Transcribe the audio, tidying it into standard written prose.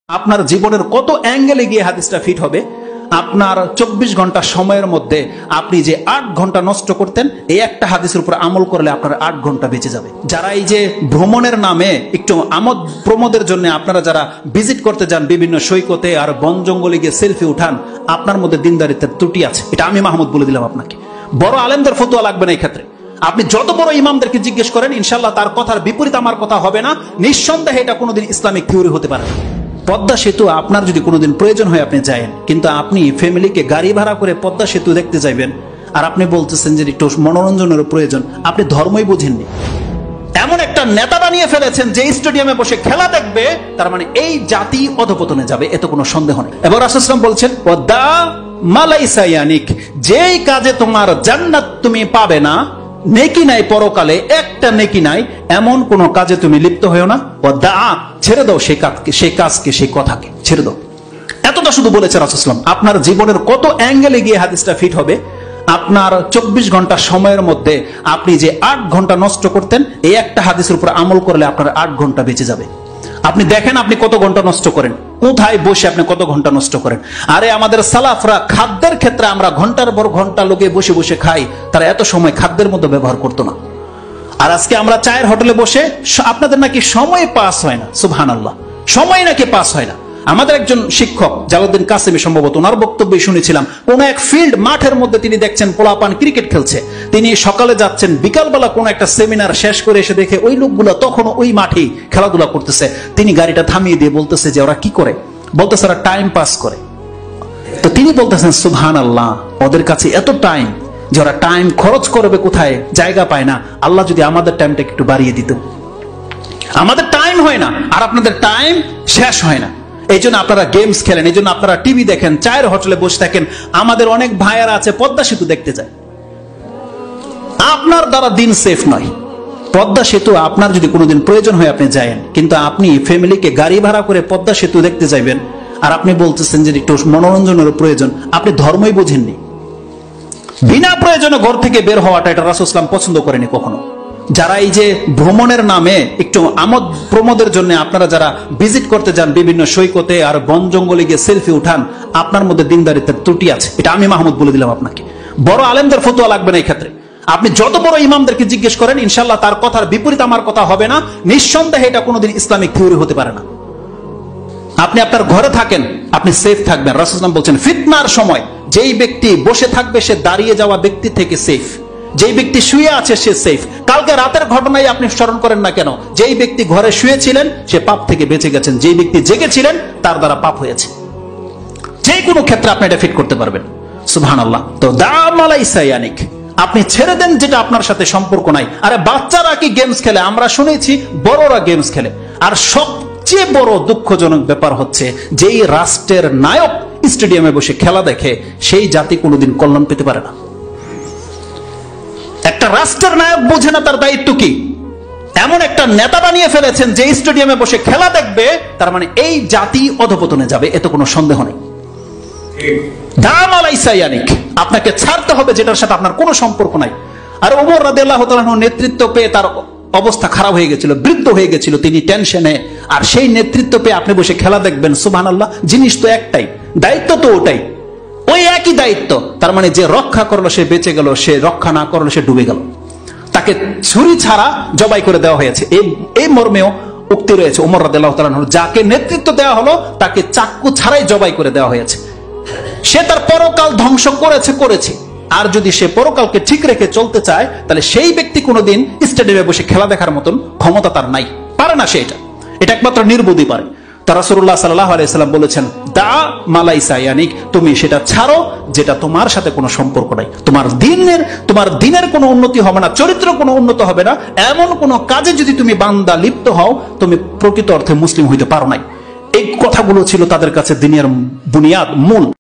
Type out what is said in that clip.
আপনার জীবনের কত অ্যাঙ্গেলে গিয়ে হাদিসটা ফিট হবে। আপনার 24 ঘন্টা সময়ের মধ্যে আপনি যে 8 ঘন্টা নষ্ট করতেন, এই একটা হাদিসের উপর আমল করলে আপনার 8 ঘন্টা বেঁচে যাবে। যারা এই যে ভ্রমণের নামে একটু আমোদ প্রমোদের জন্য আপনারা যারা ভিজিট করতে যান বিভিন্ন সৈকতে আর বন জঙ্গলে গিয়ে সেলফি উঠান, আপনার মধ্যে দিনদারিত্বের ত্রুটি আছে। এটা আমি মাহমুদ বলে দিলাম আপনাকে। বড় আলেমদের ফতোয়া লাগবে না এই ক্ষেত্রে। আপনি যত বড় ইমামদেরকে জিজ্ঞেস করেন, ইনশাল্লাহ তার কথার বিপরীত আমার কথা হবে না। নিঃসন্দেহে এটা কোনোদিন ইসলামিক থিওরি হতে পারে না। পদ্মা সেতু আপনার যদি কোনোদিন প্রয়োজন হয় আপনি যায়েন, কিন্তু আপনি ফ্যামিলিকে গাড়ি ভাড়া করে পদ্মা সেতু দেখতে যাইবেন আর আপনি বলতেছেন যে একটু মনোরঞ্জনের প্রয়োজন, আপনি ধর্মই বুঝেননি। এমন একটা নেতা বানিয়ে ফেলেছেন যে স্টেডিয়ামে বসে খেলা দেখবে, তার মানে এই জাতি অধপতনে যাবে, এত কোনো সন্দেহ নেই। এবং রাসূল সাল্লাল্লাহু আলাইহি ওয়াসাল্লাম বলছেন, ওয়াদা মালাইসা ইয়ানিক, যেই কাজে তোমার জান্নাত তুমি পাবে না, নেকি নাই পরকালে, একটা নেকি নাই, এমন কোন কাজে তুমি লিপ্ত হয়েও না। ওয়াদা, ছেড়ে দাও সেই কাজকে সেই কথাকে ছেড়ে দাও। এতটা শুধু বলেছে রাসূল সাল্লাল্লাহু আলাইহি ওয়াসাল্লাম। আপনার জীবনের কত অ্যাঙ্গেলে গিয়ে হাদিসটা ফিট হবে। আপনার 24 ঘন্টা সময়ের মধ্যে আপনি যে 8 ঘন্টা নষ্ট করতেন, এই একটা হাদিসের উপর আমল করলে আপনার 8 ঘন্টা বেঁচে যাবে। আপনি দেখেন আপনি কত ঘন্টা নষ্ট করেন, কোথায় বসে আপনি কত ঘন্টা নষ্ট করেন। আরে আমাদের সালাফরা খাদ্যের ক্ষেত্রে আমরা ঘন্টার পর ঘন্টা লোকে বসে বসে খাই, তারা এত সময় খাদ্যের মধ্যে ব্যবহার করতো না। আর আজকে আমরা চায়ের হোটেলে বসে, আপনাদের নাকি সময় পাস হয় না। সুবহানাল্লাহ, সময় নাকি পাস হয় না। আমাদের একজন শিক্ষক জালালউদ্দিন কাসেমি, সম্ভবত ওনার বক্তব্যে শুনেছিলাম, কোন এক ফিল্ড মাঠের মধ্যে তিনি দেখছেন পোলাপান ক্রিকেট খেলছে। তিনি সকালে যাচ্ছেন, বিকালবেলা কোন একটা সেমিনার শেষ করে এসে দেখে ওই লোকগুলো তখনও ওই মাঠেই খেলাধুলা করতেছে। তিনি গাড়িটা থামিয়ে দিয়ে বলতেছে যে ওরা কি করে, বলতেছে ওরা টাইম পাস করে। তো তিনি বলতেছেন সুবহানাল্লাহ, ওদের কাছে এত টাইম যে ওরা টাইম খরচ করবে কোথায় জায়গা পায় না। আল্লাহ যদি আমাদের টাইমটা একটু বাড়িয়ে দিত। আমাদের টাইম হয় না আর আপনাদের টাইম শেষ হয় না। এই জন্য আপনারা গেমস খেলেন, এই জন্য আপনারা টিভি দেখেন, চায়ের হোটেলে বসে থাকেন। আমাদের অনেক ভাইয়ারা আছে পদ্মা সেতু দেখতে যায়। আপনার দ্বারা দিন সেফ নয়। পদ্মা সেতু আপনার যদি কোনোদিন প্রয়োজন হয় আপনি যায়েন, কিন্তু আপনি ফ্যামিলিকে গাড়ি ভাড়া করে পদ্মা সেতু দেখতে যাইবেন আর আপনি বলতেছেন যে একটু মনোরঞ্জনের প্রয়োজন, আপনি ধর্মই বুঝেননি। বিনা প্রয়োজনে ঘর থেকে বের হওয়াটা এটা রাসূল সাল্লাল্লাহু আলাইহি ওয়াসাল্লাম পছন্দ করেনি কখনো। যারা এই যে ভ্রমণের নামে একটু আমোদ প্রমোদের জন্য আপনারা যারা ভিজিট করতে যান বিভিন্ন সৈকতে আর বন জঙ্গলে গিয়ে সেলফি উঠান, আপনার মধ্যে দিনদারিত্বের ত্রুটি আছে। এটা আমি মাহমুদ বলে দিলাম আপনাকে। বড় আলেমদের ফতোয়া লাগবে না এই ক্ষেত্রে। আপনি যত বড় ইমামদেরকে জিজ্ঞেস করেন, ইনশাল্লাহ তার কথার বিপরীত আমার কথা হবে না। নিঃসন্দেহে এটা কোনোদিন ইসলামিক থিওরি হতে পারে না। আপনি আপনার ঘরে থাকেন, আপনি সেফ থাকবেন। রাসূল সাল্লাল্লাহু আলাইহি ওয়াসাল্লাম বলছেন, ফিতনার সময় যেই ব্যক্তি বসে থাকবে সে দাঁড়িয়ে যাওয়া ব্যক্তি থেকে সেফ, যেই ব্যক্তি শুয়ে আছে সে সেফ। কালকে রাতের ঘটনাই আপনি স্মরণ করেন না কেন, যেই ব্যক্তি ঘরে শুয়েছিলেন সে পাপ থেকে বেঁচে গেছেন, যেই ব্যক্তি জেগেছিলেন তার দ্বারা পাপ হয়েছে। যে কোনো ক্ষেত্রে আপনি এটা ফিট করতে পারবেন। সুবহানাল্লাহ। তো দামালাইসা ইয়ানিক, আপনি ছেড়ে দেন যেটা আপনার সাথে সম্পর্ক নাই। আরে বাচ্চারা কি গেমস খেলে, আমরা শুনেছি বড়রা গেমস খেলে। আর সবচেয়ে বড় দুঃখজনক ব্যাপার হচ্ছে, যেই রাষ্ট্রের নায়ক স্টেডিয়ামে বসে খেলা দেখে, সেই জাতি কোনোদিন কল্যাণ পেতে পারে না। একটা রাষ্ট্রের নায়ক বোঝে না তার দায়িত্ব কি। এমন একটা নেতা বানিয়ে ফেলেছেন যে স্টেডিয়ামে বসে খেলা দেখবে, তার মানে এই জাতি অধপতনে যাবে, এত কোনো সন্দেহ নেই। দাম আলাইসা ইয়ানিক, আপনাকে ছাড়তে হবে যেটার সাথে আপনার কোনো সম্পর্ক নাই। আর ওমর রাদিয়াল্লাহু তাআলা নেতৃত্ব পেয়ে তার অবস্থা খারাপ হয়ে গেছিল, বৃদ্ধ হয়ে গেছিল, তিনি টেনশনে। আর সেই নেতৃত্ব পেয়ে আপনি বসে খেলা দেখবেন। সুবহানাল্লাহ, জিনিস তো একটাই, দায়িত্ব তো ওটাই, ওই একই দায়িত্ব। তার মানে যে রক্ষা করলো সে বেঁচে গেল, সে রক্ষা না করলো সে ডুবে গেল। তাকে ছুরি ছাড়া জবাই করে দেওয়া হয়েছে। এই মর্মেও উক্তি রয়েছে ওমর রাদিয়াল্লাহু তাআলা, যাকে নেতৃত্ব দেওয়া হলো তাকে চাক্কু ছাড়াই জবাই করে দেওয়া হয়েছে। সে তার পরকাল ধ্বংস করেছে। আর যদি সে পরকালকে ঠিক রেখে চলতে চায়, তাহলে সেই ব্যক্তি কোনোদিন স্টেডিয়ামে বসে খেলা দেখার মতন ক্ষমতা তার নাই, পারে না সে। এটা একমাত্র নির্বুদ্ধি পারে। তা রাসূলুল্লাহ সাল্লাল্লাহু আলাইহি ওয়াসাল্লাম বলেছেন, দা মালাইসা ইয়ানিক, তুমি সেটা ছাড়ো যেটা তোমার সাথে কোনো সম্পর্ক নাই। তোমার দিনের কোনো উন্নতি হবে না, চরিত্র কোনো উন্নত হবে না। এমন কোন কাজে যদি তুমি বান্দা লিপ্ত হও, তুমি প্রকৃত অর্থে মুসলিম হইতে পারো নাই। এই কথাগুলো ছিল তাদের কাছে দ্বীনের বুনিয়াদ, মূল।